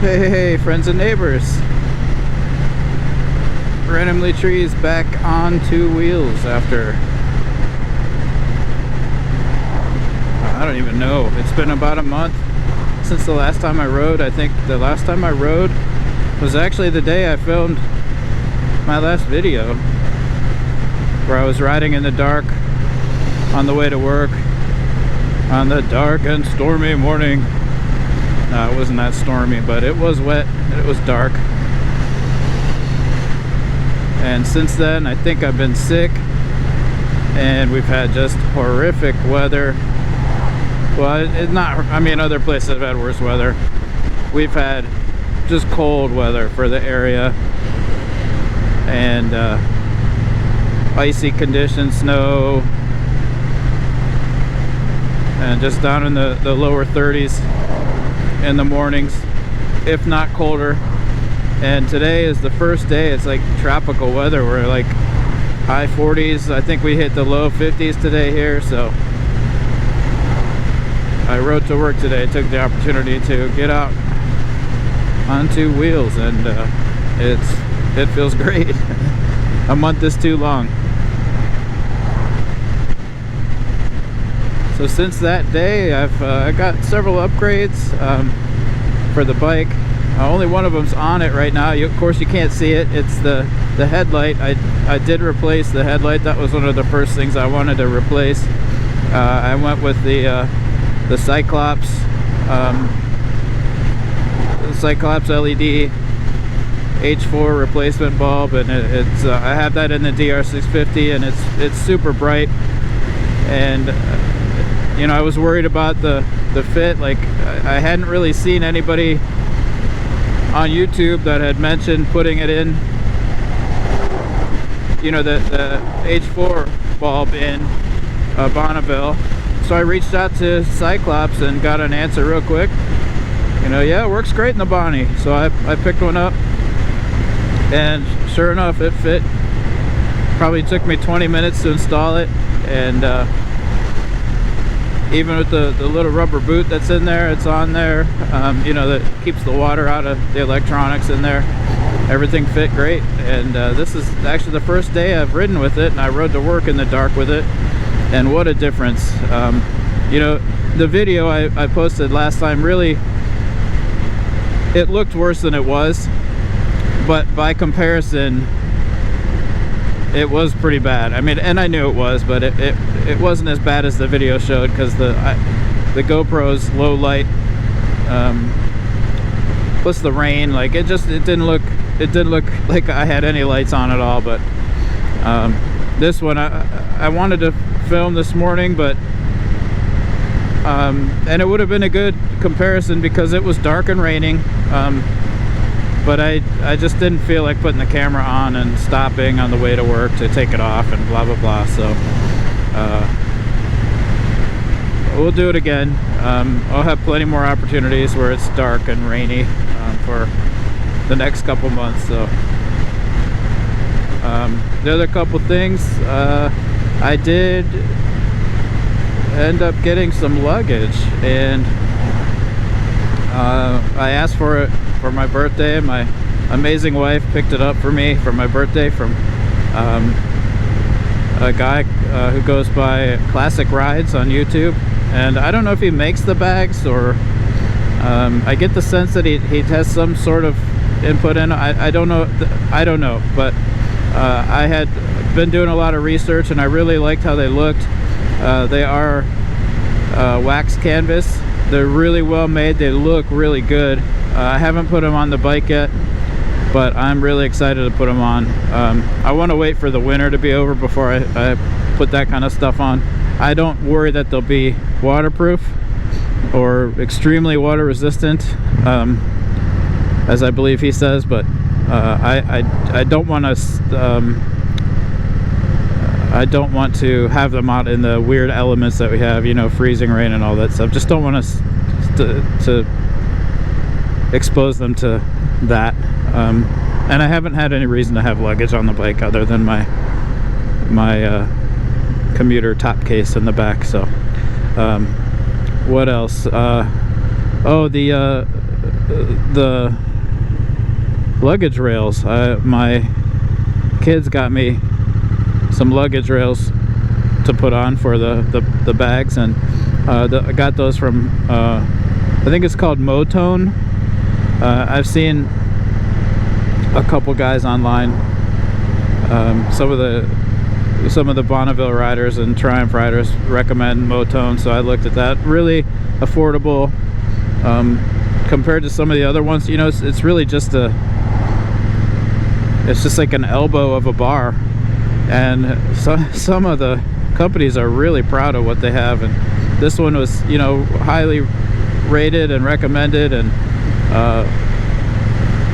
Hey, friends and neighbors. Randomly Trees back on two wheels after, I don't even know, it's been about a month since the last time I rode. I think the last time I rode was actually the day I filmed my last video, where I was riding in the dark on the way to work on the dark and stormy morning. No, it wasn't that stormy, but it was wet and it was dark. And since then, I think I've been sick, and we've had just horrific weather. Well, it's not, I mean, other places have had worse weather. We've had just cold weather for the area, and icy conditions, snow, and just down in the lower 30s in the mornings, if not colder. And today is the first day it's like tropical weather. We're like high 40s. I think we hit the low 50s today here. So I rode to work today. I took the opportunity to get out on two wheels, and it feels great. A month is too long. So since that day, I got several upgrades for the bike. Only one of them's on it right now. Of course, you can't see it. It's the headlight. I did replace the headlight. That was one of the first things I wanted to replace. I went with the Cyclops LED H4 replacement bulb, and it's I have that in the DR650, and it's super bright. And you know, I was worried about the fit. Like, I hadn't really seen anybody on YouTube that had mentioned putting it in, you know, the H4 bulb in Bonneville. So I reached out to Cyclops and got an answer real quick. You know, yeah, it works great in the Bonnie. So I picked one up, and sure enough, it fit. Probably took me 20 minutes to install it, and even with the little rubber boot that's in there, it's on there, you know, that keeps the water out of the electronics in there. Everything fit great, and this is actually the first day I've ridden with it, and I rode to work in the dark with it, and what a difference. You know, the video I posted last time, really, it looked worse than it was, but by comparison, it was pretty bad. I mean, and I knew it was, but it wasn't as bad as the video showed, because the GoPro's low light, plus the rain, like it didn't look like I had any lights on at all. But this one I wanted to film this morning, but and it would have been a good comparison because it was dark and raining. But I just didn't feel like putting the camera on and stopping on the way to work to take it off and blah blah blah. So we'll do it again. I'll have plenty more opportunities where it's dark and rainy for the next couple months. So the other couple things, I did end up getting some luggage, and I asked for it for my birthday, and my amazing wife picked it up for me for my birthday from a guy who goes by Classic Rides on YouTube. And I don't know if he makes the bags, or I get the sense that he has some sort of input in it. I don't know, but I had been doing a lot of research, and I really liked how they looked. They are wax canvas. They're really well made. They look really good. I haven't put them on the bike yet, but I'm really excited to put them on. I want to wait for the winter to be over before I put that kind of stuff on. I don't worry that they'll be waterproof or extremely water resistant, as I believe he says, but I don't want to have them out in the weird elements that we have, you know, freezing rain and all that stuff. Just don't want us to expose them to that. And I haven't had any reason to have luggage on the bike other than my commuter top case in the back. So what else? Oh, the the luggage rails. My kids got me some luggage rails to put on for the bags, and I got those from I think it's called Motone. I've seen a couple guys online, some of the Bonneville riders and Triumph riders recommend Motone, so I looked at that. Really affordable compared to some of the other ones. You know, it's really just it's just like an elbow of a bar, and some of the companies are really proud of what they have, and this one was, you know, highly rated and recommended, and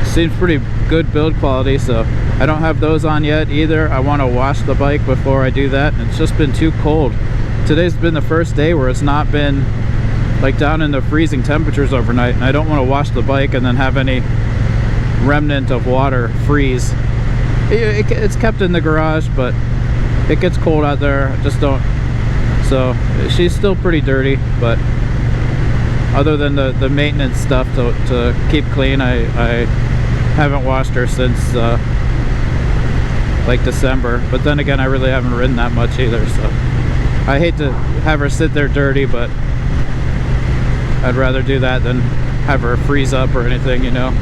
seems pretty good build quality. So I don't have those on yet either. I want to wash the bike before I do that, and it's just been too cold. Today's been the first day where it's not been like down in the freezing temperatures overnight, and I don't want to wash the bike and then have any remnant of water freeze. It's kept in the garage, but it gets cold out there. I just don't. So she's still pretty dirty, but other than the maintenance stuff to keep clean, I haven't washed her since like December. But then again, I really haven't ridden that much either, so I hate to have her sit there dirty, but I'd rather do that than have her freeze up or anything, you know.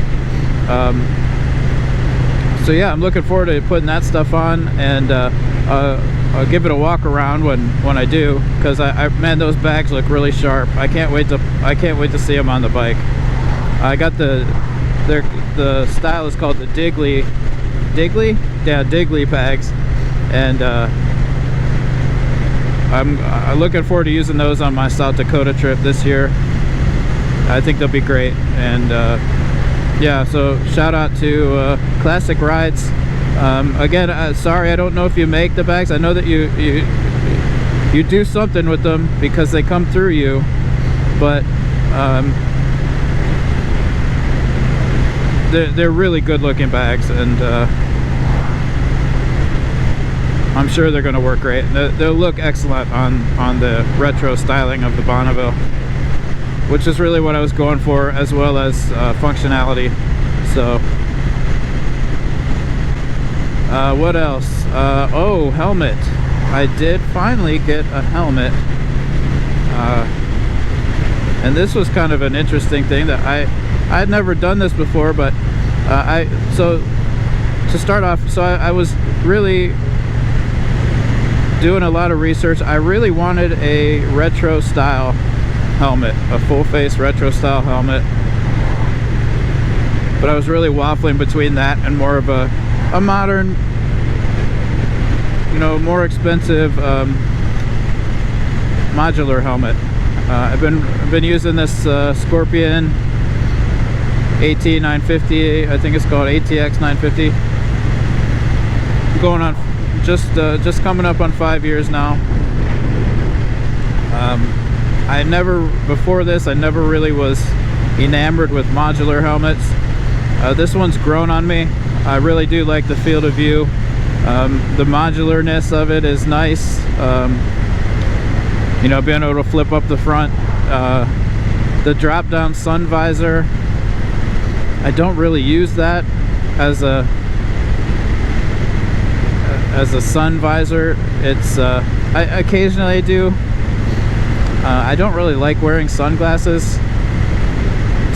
So yeah, I'm looking forward to putting that stuff on, and I'll give it a walk around when I do, because man, those bags look really sharp. I can't wait to see them on the bike. I got the style is called the Digley bags, and I'm looking forward to using those on my South Dakota trip this year. I think they'll be great, and yeah, so shout out to Classic Rides. Again, sorry, I don't know if you make the bags. I know that you do something with them because they come through you, but they're really good looking bags, and I'm sure they're going to work great. They'll look excellent on the retro styling of the Bonneville, which is really what I was going for, as well as functionality. So what else? Oh, helmet. I did finally get a helmet, and this was kind of an interesting thing that I had never done this before, but so to start off, so I was really doing a lot of research. I really wanted a retro style helmet, a full face retro style helmet, but I was really waffling between that and more of a modern, you know, more expensive modular helmet. I've been using this Scorpion AT950, I think it's called ATX 950. Going on just coming up on 5 years now. Before this, I never really was enamored with modular helmets. This one's grown on me. I really do like the field of view. The modularness of it is nice. You know, being able to flip up the front. The drop down sun visor, I don't really use that as a sun visor. It's I occasionally do. I don't really like wearing sunglasses,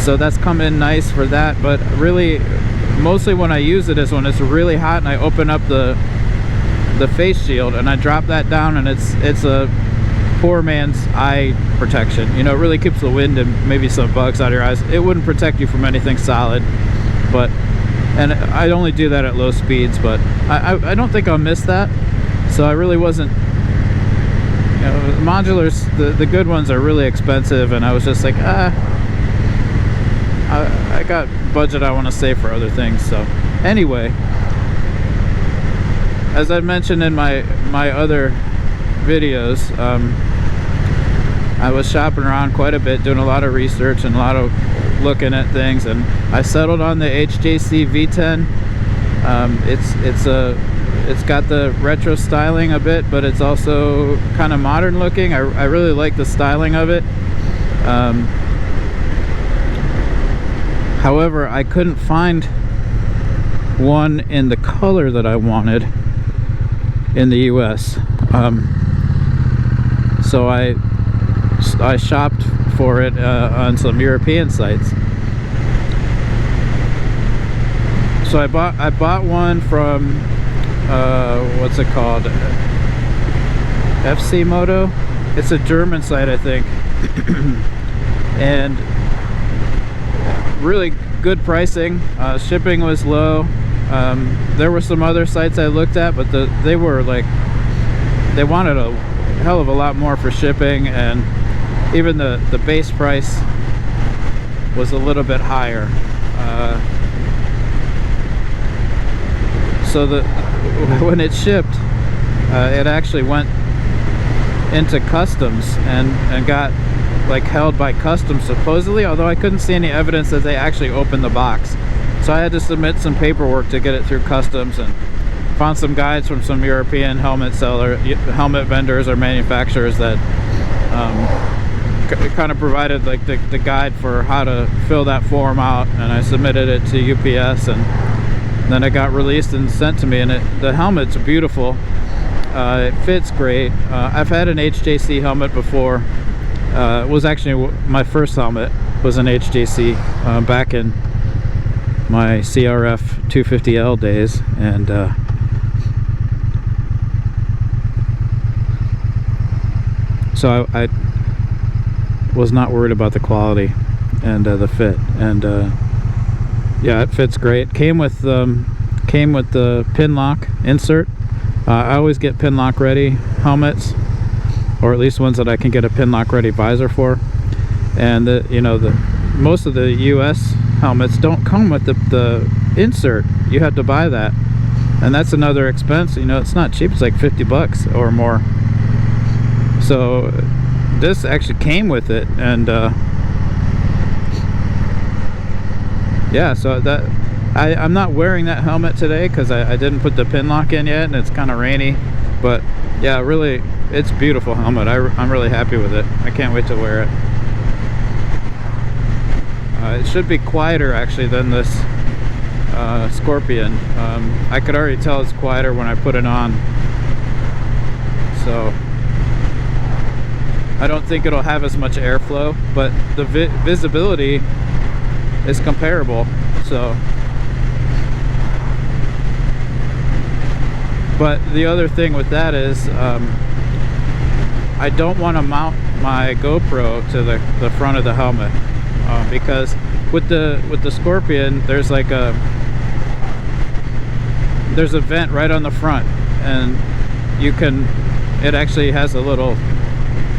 so that's come in nice for that. But really, mostly when I use it is when it's really hot and I open up the face shield and I drop that down, and it's a poor man's eye protection. You know, it really keeps the wind and maybe some bugs out of your eyes. It wouldn't protect you from anything solid, but, and I only do that at low speeds, but I don't think I'll miss that. So I really wasn't, you know, modulars, the good ones are really expensive, and I was just like, I got budget I want to save for other things. So anyway, as I mentioned in my other videos, I was shopping around quite a bit, doing a lot of research and a lot of looking at things, and I settled on the HJC V10. It's got the retro styling a bit, but it's also kind of modern looking. I really like the styling of it. However, I couldn't find one in the color that I wanted in the US. So I shopped for it on some European sites. So I bought one from what's it called? FC Moto. It's a German site, I think. And really good pricing. Shipping was low. There were some other sites I looked at, but they wanted a hell of a lot more for shipping, and even the base price was a little bit higher. So when it shipped, it actually went into customs and got like held by customs supposedly, although I couldn't see any evidence that they actually opened the box. So I had to submit some paperwork to get it through customs, and found some guides from some European helmet vendors or manufacturers that kind of provided like the guide for how to fill that form out, and I submitted it to UPS, and then it got released and sent to me. And the helmet's beautiful. It fits great. I've had an HJC helmet before. It was actually my first helmet was an HJC back in my CRF 250L days, and so I was not worried about the quality and the fit, and yeah, it fits great. Came with the pin lock insert. I always get pin lock ready helmets, or at least ones that I can get a pin lock ready visor for. And most of the US helmets don't come with the insert. You have to buy that, and that's another expense. It's not cheap. It's like 50 bucks or more. So this actually came with it, and yeah, so that I'm not wearing that helmet today because I didn't put the pin lock in yet, and it's kind of rainy. But yeah, really, it's a beautiful helmet. I'm really happy with it. I can't wait to wear it. It should be quieter actually than this Scorpion. I could already tell it's quieter when I put it on, so I don't think it'll have as much airflow, but the visibility is comparable. So, but the other thing with that is I don't want to mount my GoPro to the front of the helmet, because with the Scorpion there's like there's a vent right on the front, and it actually has a little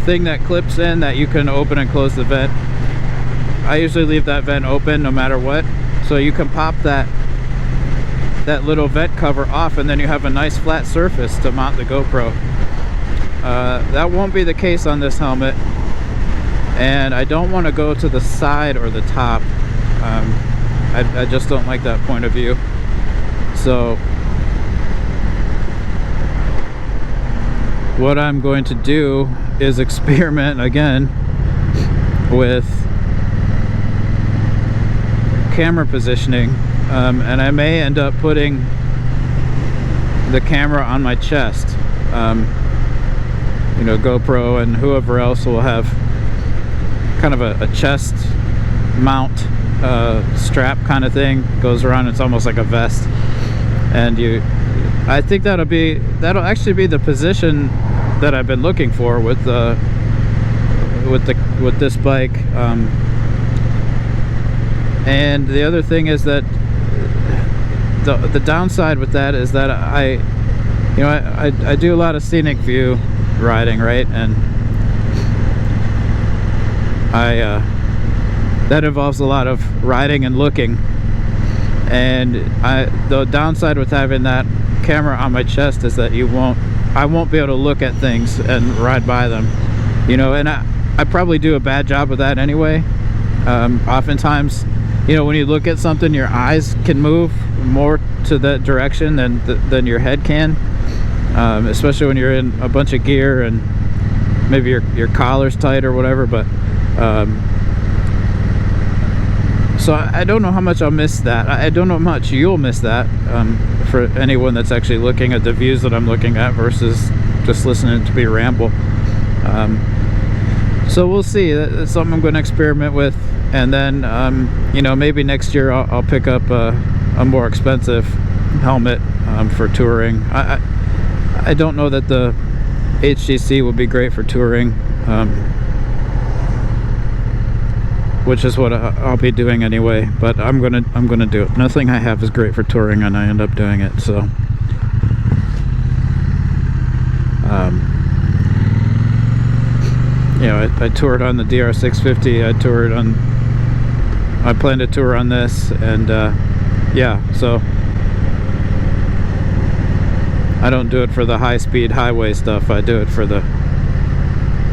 thing that clips in that you can open and close the vent. I usually leave that vent open no matter what, so you can pop that little vent cover off, and then you have a nice flat surface to mount the GoPro. That won't be the case on this helmet, and I don't want to go to the side or the top. I just don't like that point of view. So what I'm going to do is experiment again with camera positioning, and I may end up putting the camera on my chest. GoPro and whoever else will have kind of a chest mount strap kind of thing, goes around. It's almost like a vest, and I think that'll actually be the position that I've been looking for with this bike. And the other thing is that the downside with that is that I do a lot of scenic view riding, right? And that involves a lot of riding and looking. And the downside with having that camera on my chest is that I won't be able to look at things and ride by them, and I probably do a bad job of that anyway. Oftentimes, when you look at something, your eyes can move more to that direction than your head can, especially when you're in a bunch of gear and maybe your collar's tight or whatever. But So I don't know how much I'll miss that. I don't know how much you'll miss that, for anyone that's actually looking at the views that I'm looking at versus just listening to me ramble. So we'll see. That's something I'm going to experiment with, and then you know, maybe next year I'll pick up a more expensive helmet for touring. I don't know that the HJC would be great for touring, which is what I'll be doing anyway. But I'm gonna do it. Nothing I have is great for touring, and I end up doing it. So, you know, I toured on the DR650. I plan to tour on this, and yeah. So I don't do it for the high-speed highway stuff. I do it for the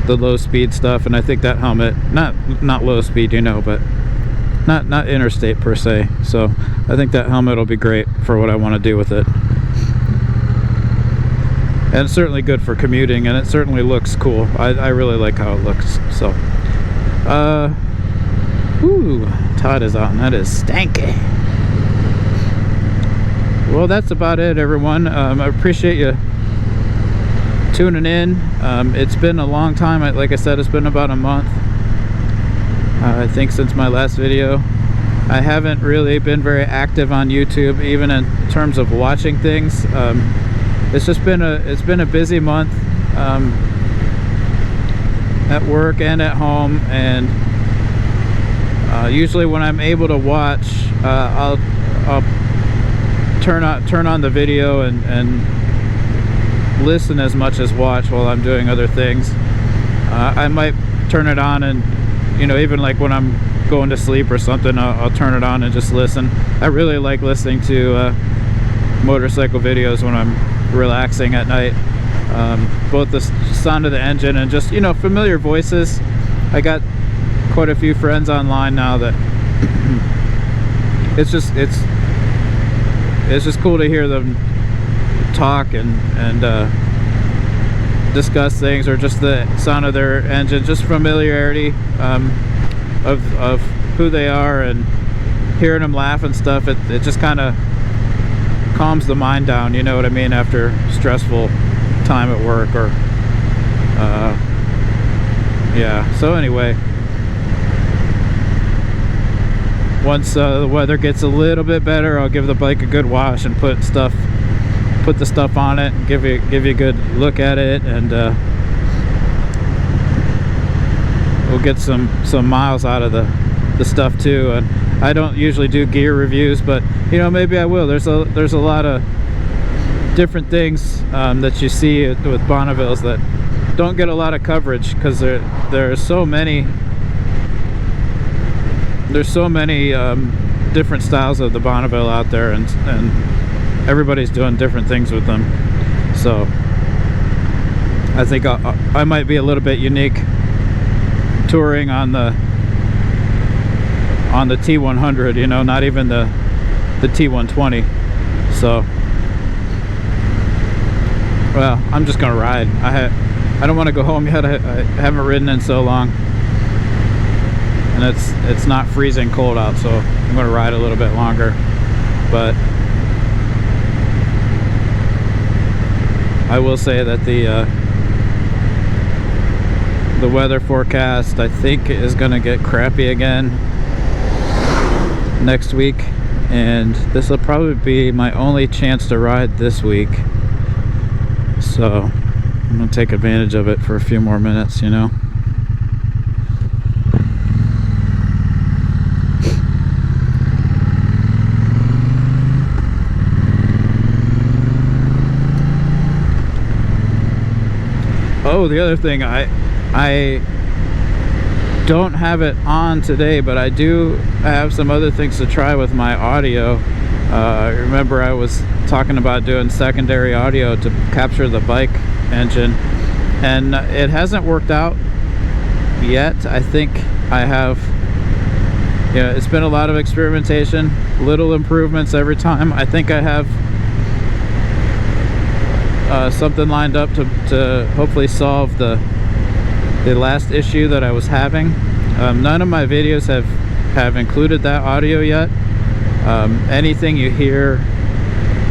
low-speed stuff, and I think that helmet, not low speed, you know, but not interstate per se. So I think that helmet will be great for what I want to do with it, and it's certainly good for commuting, and it certainly looks cool. I really like how it looks. So ooh, Todd is out, and that is stanky. Well, that's about it, everyone. I appreciate you tuning in. It's been a long time. Like I said, it's been about a month, I think, since my last video. I haven't really been very active on YouTube, even in terms of watching things. It's just been a busy month at work and at home, and usually when I'm able to watch, I'll turn on the video and listen as much as watch while I'm doing other things. I might turn it on, and you know, even like when I'm going to sleep or something, I'll turn it on and just listen. I really like listening to motorcycle videos when I'm relaxing at night. Both the sound of the engine and just, you know, familiar voices. I got quite a few friends online now that it's just cool to hear them talk and discuss things, or just the sound of their engine, just familiarity of who they are, and hearing them laugh and stuff. It just kind of calms the mind down, you know what I mean, after stressful time at work, or yeah. So anyway, once the weather gets a little bit better, I'll give the bike a good wash and put the stuff on it and give you a good look at it, and we'll get some miles out of the stuff too. And I don't usually do gear reviews, but you know, maybe I will. There's a lot of different things that you see with Bonnevilles that don't get a lot of coverage, because there's so many different styles of the Bonneville out there, and everybody's doing different things with them. So I think I might be a little bit unique touring on the T100, you know, not even the T120. So, well, I'm just gonna ride. I don't want to go home yet. I haven't ridden in so long, and it's not freezing cold out, so I'm gonna ride a little bit longer. But I will say that the weather forecast, I think, is gonna get crappy again next week, and this will probably be my only chance to ride this week. So I'm gonna take advantage of it for a few more minutes, you know. Oh, the other thing, I don't have it on today, but I do have some other things to try with my audio. Remember, I was talking about doing secondary audio to capture the bike engine, and it hasn't worked out yet. I think I have, yeah, it's been a lot of experimentation, little improvements every time. I think I have something lined up to hopefully solve the last issue that I was having. None of my videos have included that audio yet. Anything you hear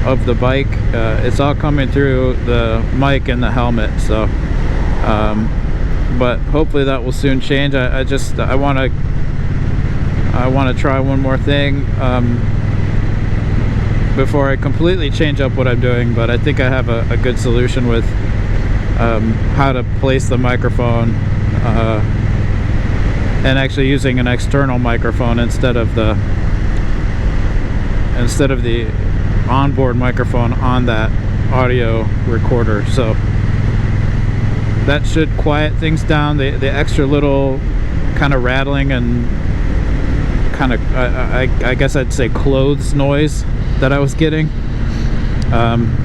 of the bike, it's all coming through the mic and the helmet. So but hopefully that will soon change. I want to try one more thing before I completely change up what I'm doing, but I think I have a good solution with how to place the microphone and actually using an external microphone instead of the onboard microphone on that audio recorder. So that should quiet things down. The extra little kind of rattling and kind of I guess I'd say clothes noise that I was getting.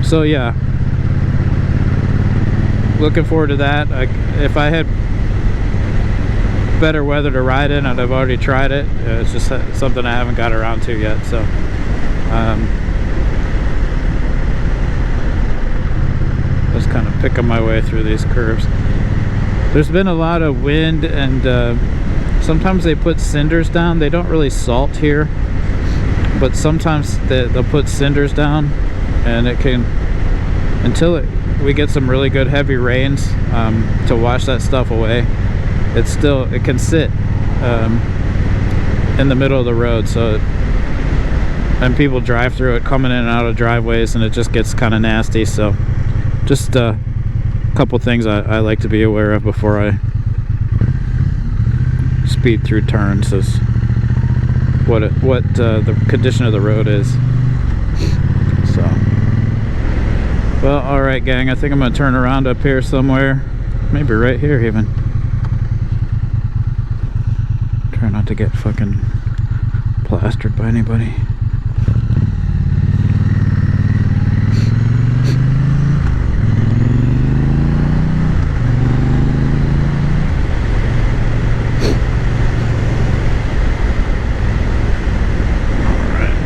So yeah, looking forward to that. If I had better weather to ride in, I'd have already tried it. It's just something I haven't got around to yet. So just kind of picking my way through these curves. There's been a lot of wind, and sometimes they put cinders down. They don't really salt here, but sometimes they'll put cinders down, and it can, until we get some really good heavy rains to wash that stuff away, it can sit in the middle of the road. So and people drive through it coming in and out of driveways, and it just gets kind of nasty. So just a couple things I like to be aware of before I speed through turns, is what the condition of the road is. So, well, all right, gang, I think I'm gonna turn around up here somewhere, maybe right here even. Try not to get fucking plastered by anybody.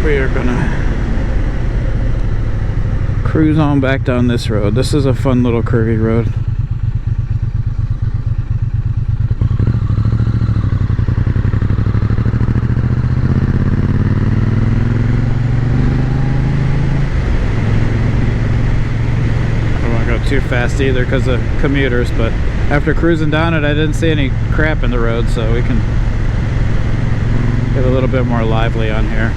We are gonna cruise on back down this road. This is a fun little curvy road. I don't want to go too fast either because of commuters, but after cruising down it, I didn't see any crap in the road, so we can get a little bit more lively on here.